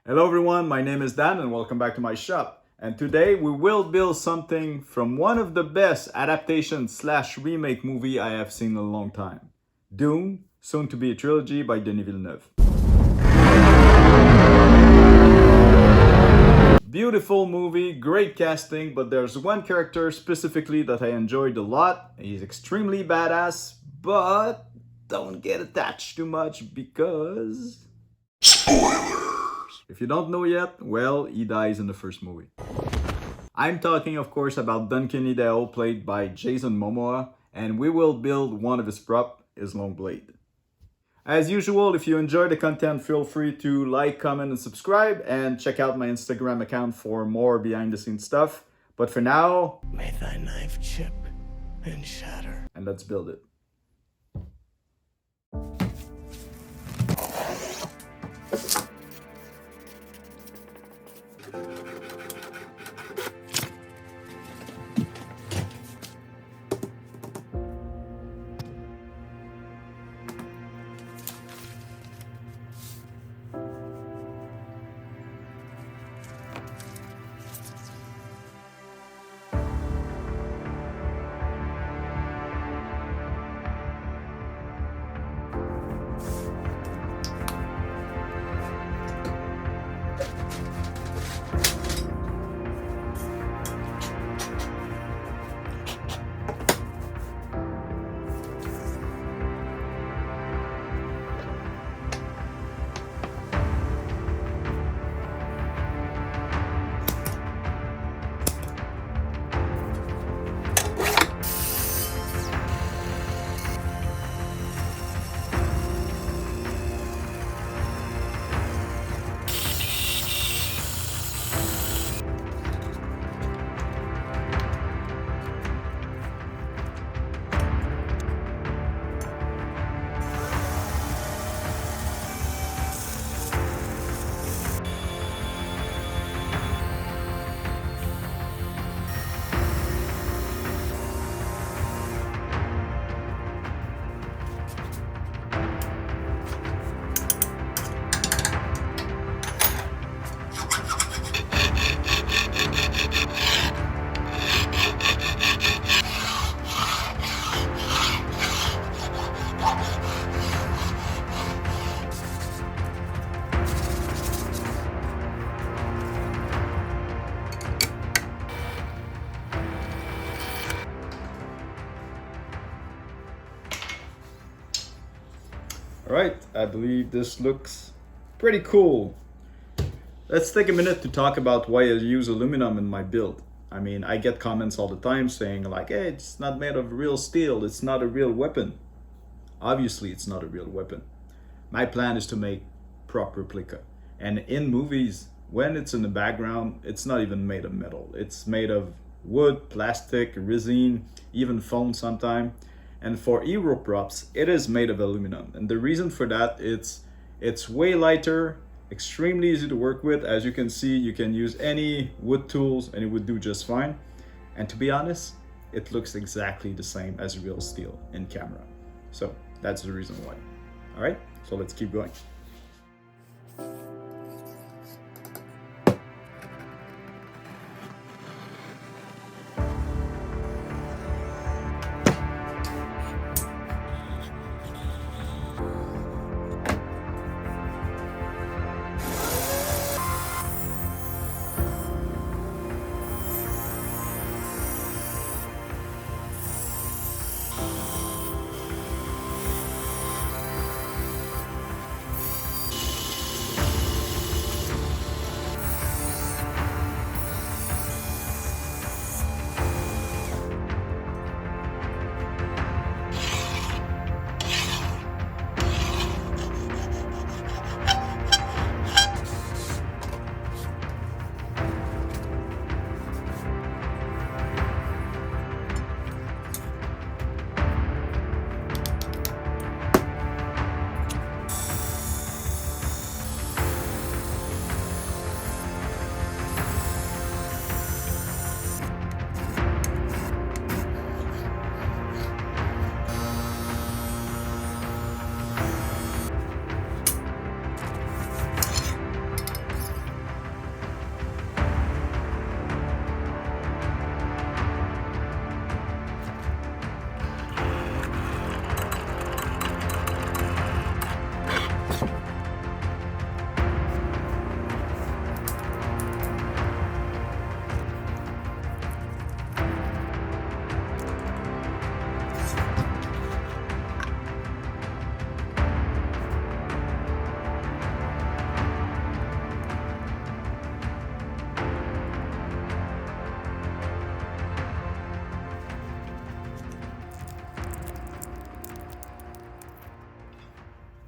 Hello everyone, my name is Dan and welcome back to my shop. And today we will build something from one of the best adaptation slash remake movie I have seen in a long time. Dune, soon to be a trilogy by Denis Villeneuve. Beautiful movie, great casting, but there's one character specifically that I enjoyed a lot. He's extremely badass, but don't get attached too much because... If you don't know yet, well, he dies in the first movie. I'm talking, of course, about Duncan Idaho, played by Jason Momoa, and we will build one of his prop, his long blade. As usual, if you enjoy the content, feel free to like, comment, and subscribe, and check out my Instagram account for more behind-the-scenes stuff. But for now, may thy knife chip and shatter. And let's build it. Alright, I believe this looks pretty cool. Let's take a minute to talk about why I use aluminum in my build. I mean, I get comments all the time saying like, hey, it's not made of real steel, it's not a real weapon. Obviously, it's not a real weapon. My plan is to make prop replica. And in movies, when it's in the background, it's not even made of metal. It's made of wood, plastic, resin, even foam sometimes. And for hero props, it is made of aluminum. And the reason for that, it's way lighter, extremely easy to work with. As you can see, you can use any wood tools and it would do just fine. And to be honest, it looks exactly the same as real steel in camera. So that's the reason why. All right, so let's keep going.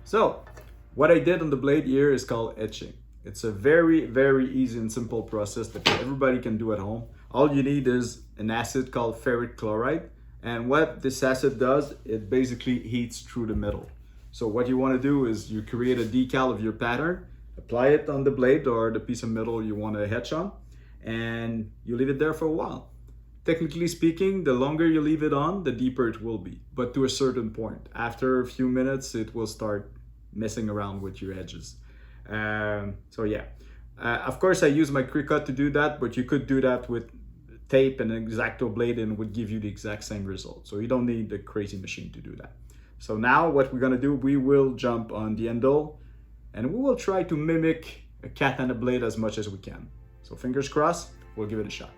So what I did on the blade here is called etching. It's a very, very easy and simple process that everybody can do at home. All you need is an acid called ferric chloride. And what this acid does, it basically heats through the metal. So what you want to do is you create a decal of your pattern, apply it on the blade or the piece of metal you want to etch on, and you leave it there for a while. Technically speaking, the longer you leave it on, the deeper it will be, but to a certain point. After a few minutes, it will start messing around with your edges. So yeah, of course I use my Cricut to do that, but you could do that with tape and an X-Acto blade and it would give you the exact same result. So you don't need the crazy machine to do that. So now what we're gonna do, we will jump on the handle and we will try to mimic a katana blade as much as we can. So fingers crossed, we'll give it a shot.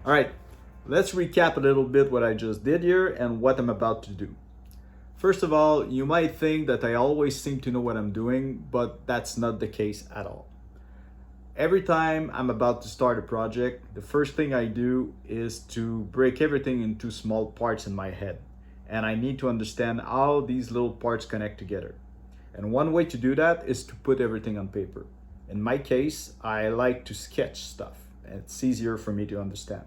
All right, let's recap a little bit what I just did here and what I'm about to do. First of all, you might think that I always seem to know what I'm doing, but that's not the case at all. Every time I'm about to start a project, the first thing I do is to break everything into small parts in my head. And I need to understand how these little parts connect together. And one way to do that is to put everything on paper. In my case, I like to sketch stuff. It's easier for me to understand.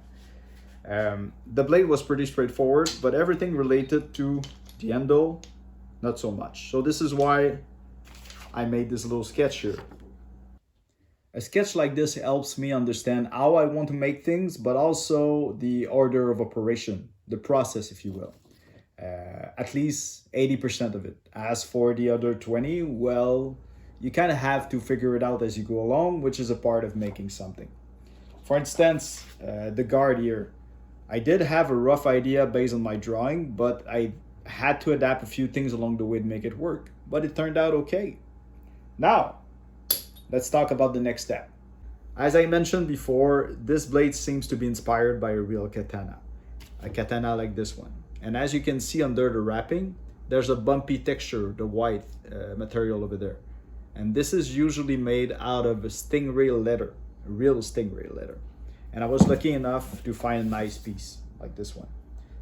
The blade was pretty straightforward, but everything related to the handle, not so much. So this is why I made this little sketch here. A sketch like this helps me understand how I want to make things, but also the order of operation, the process, if you will. At least 80% of it. As for the other 20, well, you kind of have to figure it out as you go along, which is a part of making something. For instance, the guard here. I did have a rough idea based on my drawing, but I had to adapt a few things along the way to make it work. But it turned out okay. Now, let's talk about the next step. As I mentioned before, this blade seems to be inspired by a real katana. A katana like this one. And as you can see under the wrapping, there's a bumpy texture, the white material over there. And this is usually made out of a stingray leather, a real stingray leather. And I was lucky enough to find a nice piece like this one.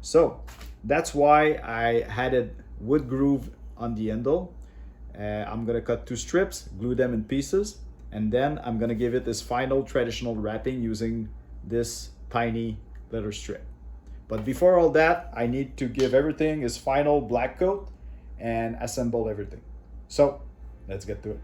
So that's why I had it wood groove on the handle. I'm gonna cut 2 strips, glue them in pieces, and then I'm gonna give it this final traditional wrapping using this tiny leather strip. But before all that, I need to give everything its final black coat and assemble everything. So let's get to it.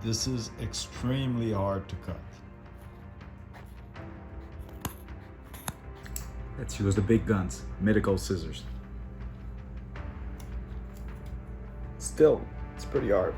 This is extremely hard to cut. Let's use the big guns, medical scissors. Still, it's pretty hard.